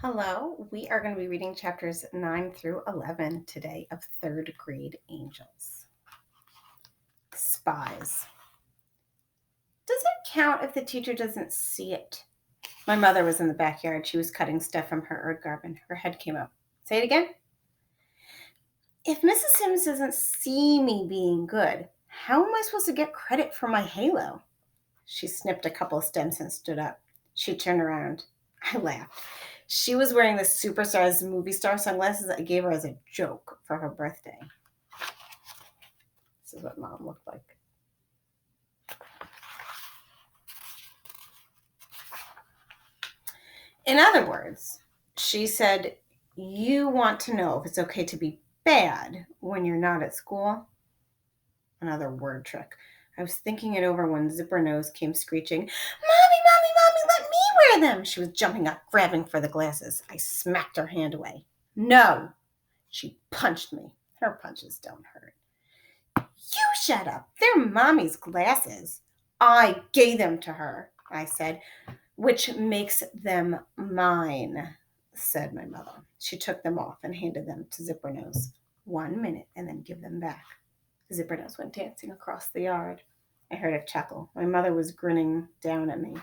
Hello, we are going to be reading chapters 9 through 11 today of third grade Angels. Spies. Does it count if the teacher doesn't see it? My mother was in the backyard. She was cutting stuff from her Erd garden. Her head came up. Say it again. If Mrs. Sims doesn't see me being good, how am I supposed to get credit for my halo? She snipped a couple of stems and stood up. She turned around. I laughed. She was wearing the superstars movie star sunglasses I gave her as a joke for her birthday. This is what Mom looked like. In other words, she said, you want to know if it's okay to be bad when you're not at school? Another word trick. I was thinking it over when Zipper Nose came screeching, Mommy, let me wear them. She was jumping up, grabbing for the glasses. I smacked her hand away. No. She punched me. Her punches don't hurt. You shut up. They're Mommy's glasses. I gave them to her, I said, which makes them mine, said my mother. She took them off and handed them to Zipper Nose. 1 minute and then give them back. Zipper Nose went dancing across the yard. I heard a chuckle. My mother was grinning down at me.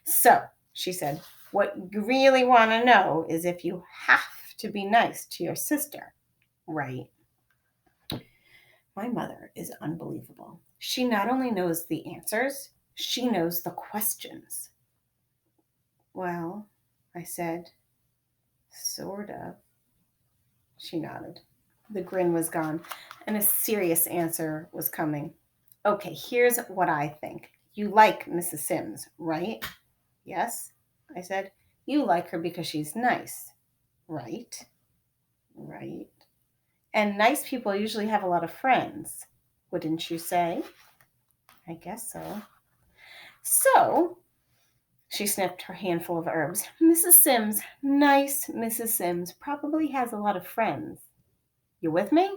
So, she said, what you really want to know is if you have to be nice to your sister, right? My mother is unbelievable. She not only knows the answers, she knows the questions. Well, I said, sort of. She nodded. The grin was gone, and a serious answer was coming. Okay, here's what I think. You like Mrs. Sims, right? Yes, I said. You like her because she's nice, right? Right. And nice people usually have a lot of friends, wouldn't you say? I guess so. So, she sniffed her handful of herbs. Mrs. Sims, nice Mrs. Sims, probably has a lot of friends. You with me?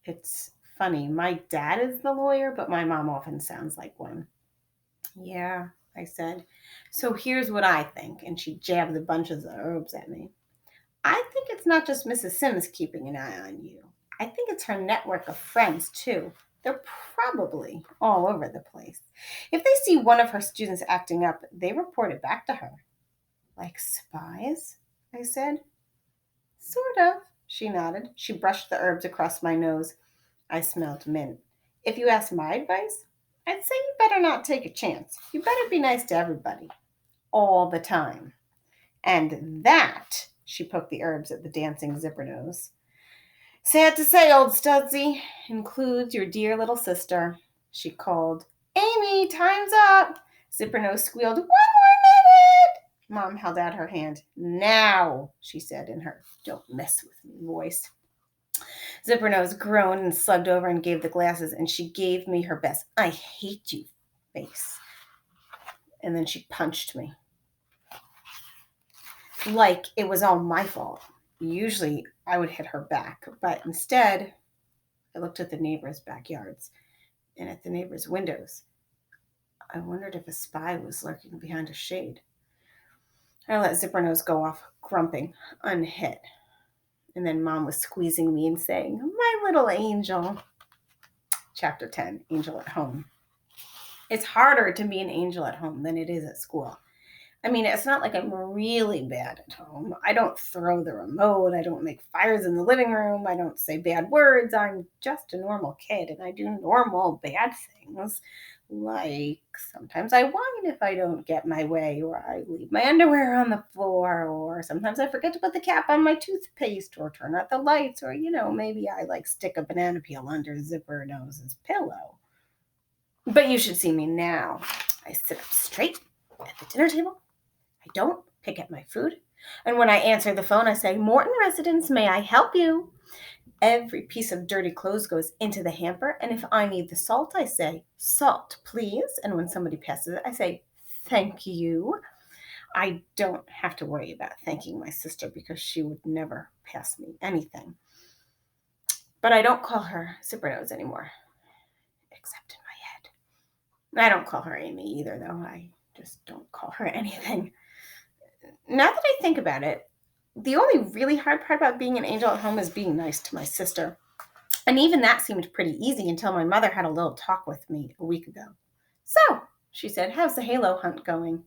It's funny. My dad is the lawyer, but my mom often sounds like one. Yeah, I said. So here's what I think. And she jabbed the bunches of herbs at me. I think it's not just Mrs. Sims keeping an eye on you. I think it's her network of friends, too. They're probably all over the place. If they see one of her students acting up, they report it back to her. Like spies? I said. Sort of, she nodded. She brushed the herbs across my nose. I smelled mint. If you ask my advice, I'd say you better not take a chance. You better be nice to everybody. All the time. And that, she poked the herbs at the dancing Zipper Nose. Sad to say, old Studsy, includes your dear little sister. She called, Amy, time's up. Zipper Nose squealed, 1 more minute. Mom held out her hand. Now, she said in her don't mess with me voice. Zipper Nose groaned and slugged over and gave the glasses, and she gave me her best I hate you face. And then she punched me. Like it was all my fault. Usually I would hit her back, but instead I looked at the neighbors' backyards and at the neighbors' windows. I wondered if a spy was lurking behind a shade. I let Zipper Nose go off, grumping, unhit. And then Mom was squeezing me and saying, my little angel. Chapter 10, Angel at Home. It's harder to be an angel at home than it is at school. I mean, it's not like I'm really bad at home. I don't throw the remote. I don't make fires in the living room. I don't say bad words. I'm just a normal kid and I do normal bad things. Like sometimes I whine if I don't get my way, or I leave my underwear on the floor, or sometimes I forget to put the cap on my toothpaste, or turn out the lights, or, maybe I stick a banana peel under Zipper Nose's pillow. But you should see me now. I sit up straight at the dinner table. I don't pick at my food. And when I answer the phone, I say, Morton residence, may I help you? Every piece of dirty clothes goes into the hamper. And if I need the salt, I say, salt, please. And when somebody passes it, I say, thank you. I don't have to worry about thanking my sister because she would never pass me anything. But I don't call her Zipper Nose anymore, except in my head. I don't call her Amy either, though. I just don't call her anything. now that I think about it, the only really hard part about being an angel at home is being nice to my sister. And even that seemed pretty easy until my mother had a little talk with me a week ago. So, she said, how's the halo hunt going?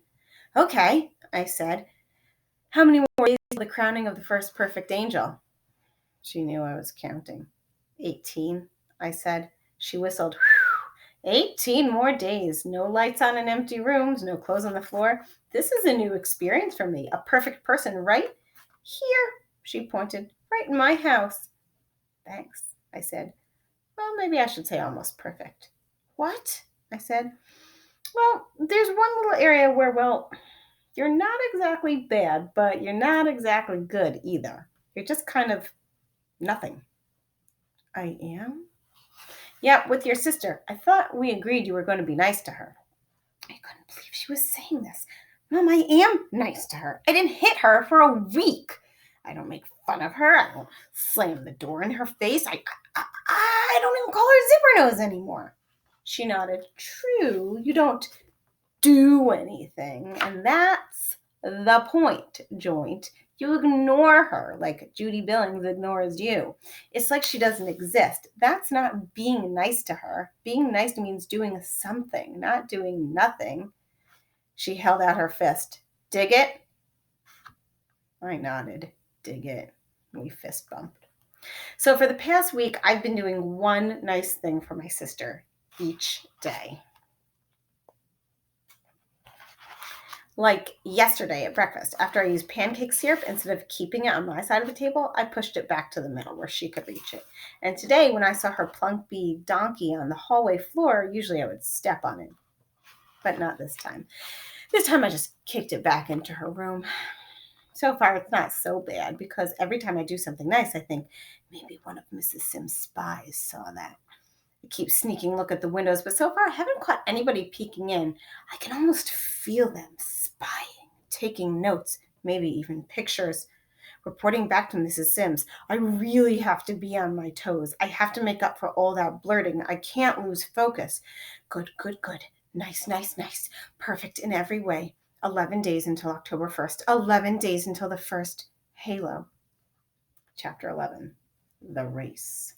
Okay, I said. How many more days till the crowning of the first perfect angel? She knew I was counting. 18, I said. She whistled. 18 more days. No lights on in empty rooms, no clothes on the floor. This is a new experience for me. A perfect person right here, she pointed, right in my house. Thanks, I said. Well, maybe I should say almost perfect. What? I said. Well, there's one little area where, well, you're not exactly bad, but you're not exactly good either. You're just kind of nothing. I am? Yeah, with your sister. I thought we agreed you were going to be nice to her. I couldn't believe she was saying this. Mom, I am nice to her. I didn't hit her for a week. I don't make fun of her. I don't slam the door in her face. I don't even call her zipper nose anymore. She nodded. True, you don't do anything. And that's the point, Joint. You ignore her like Judy Billings ignores you. It's like she doesn't exist. That's not being nice to her. Being nice means doing something, not doing nothing. She held out her fist. Dig it? I nodded. Dig it. We fist bumped. So for the past week, I've been doing one nice thing for my sister each day. Like yesterday at breakfast, after I used pancake syrup, instead of keeping it on my side of the table, I pushed it back to the middle where she could reach it. And today, when I saw her plumpy donkey on the hallway floor, usually I would step on it, but not this time. This time I just kicked it back into her room. So far, it's not so bad because every time I do something nice, I think maybe one of Mrs. Sims' spies saw that. I keep sneaking look at the windows, but so far I haven't caught anybody peeking in. I can almost feel them spying, taking notes, maybe even pictures, reporting back to Mrs. Sims. I really have to be on my toes. I have to make up for all that blurting. I can't lose focus. Good, good, good. Nice, nice, nice. Perfect in every way. 11 days until October 1st. 11 days until the first halo. Chapter 11. The Race.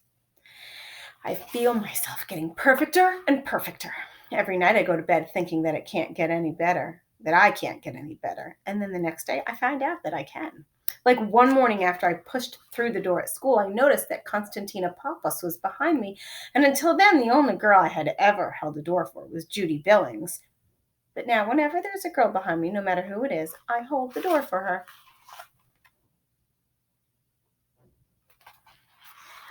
I feel myself getting perfecter and perfecter. Every night I go to bed thinking that it can't get any better, that I can't get any better. And then the next day I find out that I can. Like one morning after I pushed through the door at school, I noticed that Constantina Pappas was behind me. And until then, the only girl I had ever held the door for was Judy Billings. But now, whenever there's a girl behind me, no matter who it is, I hold the door for her.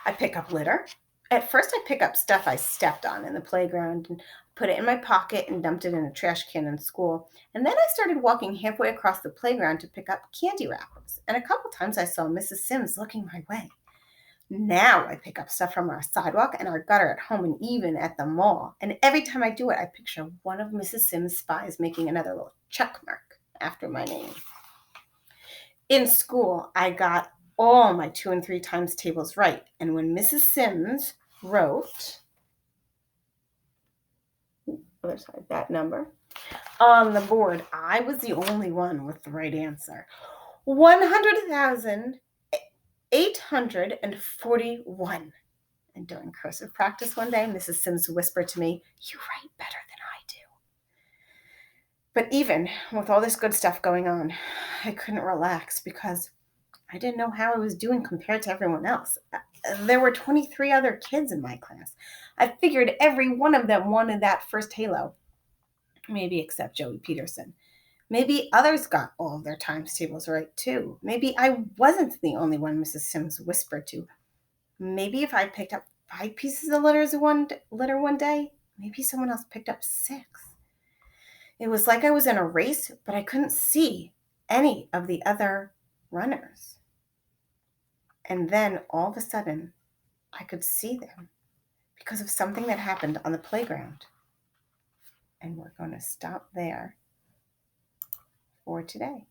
I pick up litter. At first, I pick up stuff I stepped on in the playground and put it in my pocket and dumped it in a trash can in school. And then I started walking halfway across the playground to pick up candy wrappers. And a couple times I saw Mrs. Sims looking my way. Now I pick up stuff from our sidewalk and our gutter at home and even at the mall. And every time I do it, I picture one of Mrs. Sims' spies making another little check mark after my name. In school, I got all my 2 and 3 times tables right. And when Mrs. Sims wrote, other side, that number, on the board, I was the only one with the right answer. 100,841. And during cursive practice one day, Mrs. Sims whispered to me, "You write better than I do." But even with all this good stuff going on, I couldn't relax because I didn't know how I was doing compared to everyone else. There were 23 other kids in my class. I figured every one of them wanted that first halo. Maybe except Joey Peterson. Maybe others got all of their times tables right too. Maybe I wasn't the only one Mrs. Sims whispered to. Maybe if I picked up 5 pieces of litter one day, maybe someone else picked up 6. It was like I was in a race, but I couldn't see any of the other runners. And then all of a sudden, I could see them because of something that happened on the playground. And we're going to stop there for today.